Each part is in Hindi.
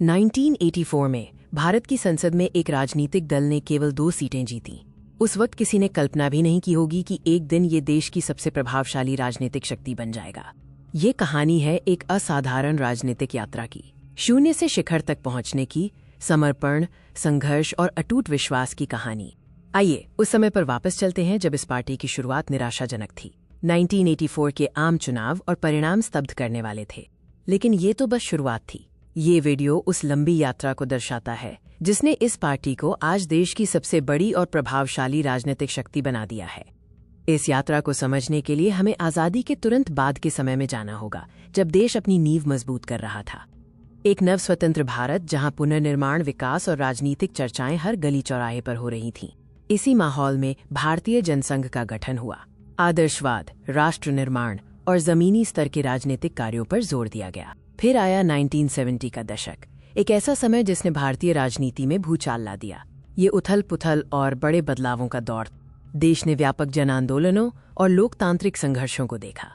1984 में भारत की संसद में एक राजनीतिक दल ने केवल 2 सीटें जीतीं। उस वक्त किसी ने कल्पना भी नहीं की होगी कि एक दिन ये देश की सबसे प्रभावशाली राजनीतिक शक्ति बन जाएगा। ये कहानी है एक असाधारण राजनीतिक यात्रा की, शून्य से शिखर तक पहुंचने की, समर्पण, संघर्ष और अटूट विश्वास की कहानी। आइए उस समय पर वापस चलते हैं जब इस पार्टी की शुरुआत निराशाजनक थी। 1984 के आम चुनाव और परिणाम स्तब्ध करने वाले थे, लेकिन ये तो बस शुरुआत थी। ये वीडियो उस लंबी यात्रा को दर्शाता है जिसने इस पार्टी को आज देश की सबसे बड़ी और प्रभावशाली राजनीतिक शक्ति बना दिया है। इस यात्रा को समझने के लिए हमें आज़ादी के तुरंत बाद के समय में जाना होगा, जब देश अपनी नींव मजबूत कर रहा था। एक नव स्वतंत्र भारत जहां पुनर्निर्माण, विकास और राजनीतिक चर्चाएं हर गली चौराहे पर हो रही थीं। इसी माहौल में भारतीय जनसंघ का गठन हुआ। आदर्शवाद, राष्ट्र निर्माण और जमीनी स्तर के राजनीतिक कार्यों पर जोर दिया गया। फिर आया 1970 का दशक, एक ऐसा समय जिसने भारतीय राजनीति में भूचाल ला दिया। ये उथल पुथल और बड़े बदलावों का दौर। देश ने व्यापक जन आंदोलनों और लोकतांत्रिक संघर्षों को देखा।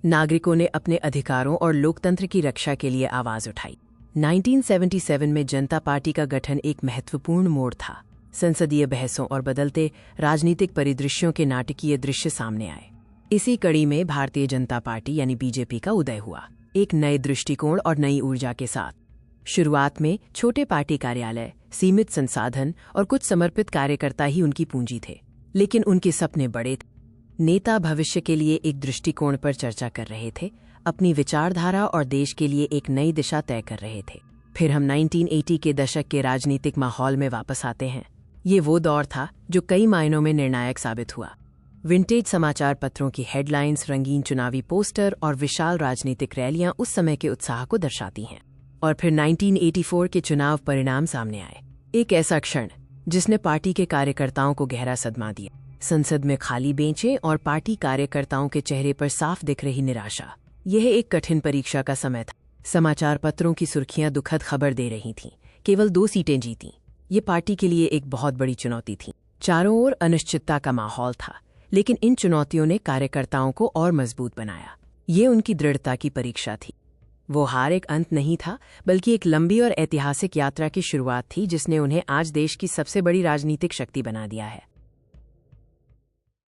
नागरिकों ने अपने अधिकारों और लोकतंत्र की रक्षा के लिए आवाज उठाई। 1977 में जनता पार्टी का गठन एक महत्वपूर्ण मोड़ था। संसदीय बहसों और बदलते राजनीतिक परिदृश्यों के नाटकीय दृश्य सामने आए। इसी कड़ी में भारतीय जनता पार्टी यानी बीजेपी का उदय हुआ, एक नए दृष्टिकोण और नई ऊर्जा के साथ। शुरुआत में छोटे पार्टी कार्यालय, सीमित संसाधन और कुछ समर्पित कार्यकर्ता ही उनकी पूंजी थे, लेकिन उनके सपने बड़े थे। नेता भविष्य के लिए एक दृष्टिकोण पर चर्चा कर रहे थे, अपनी विचारधारा और देश के लिए एक नई दिशा तय कर रहे थे। फिर हम 1980 के दशक के राजनीतिक माहौल में वापस आते हैं। ये वो दौर था जो कई मायनों में निर्णायक साबित हुआ। विंटेज समाचार पत्रों की हेडलाइंस, रंगीन चुनावी पोस्टर और विशाल राजनीतिक रैलियां उस समय के उत्साह को दर्शाती हैं। और फिर 1984 के चुनाव परिणाम सामने आए, एक ऐसा क्षण जिसने पार्टी के कार्यकर्ताओं को गहरा सदमा दिया। संसद में खाली बेंचें और पार्टी कार्यकर्ताओं के चेहरे पर साफ दिख रही निराशा। यह एक कठिन परीक्षा का समय था। समाचार पत्रों की सुर्खियां दुखद खबर दे रही थीं, केवल 2 सीटें जीतीं। ये पार्टी के लिए एक बहुत बड़ी चुनौती थी। चारों ओर अनिश्चितता का माहौल था, लेकिन इन चुनौतियों ने कार्यकर्ताओं को और मजबूत बनाया। ये उनकी दृढ़ता की परीक्षा थी। वो हार एक अंत नहीं था, बल्कि एक लंबी और ऐतिहासिक यात्रा की शुरुआत थी जिसने उन्हें आज देश की सबसे बड़ी राजनीतिक शक्ति बना दिया है।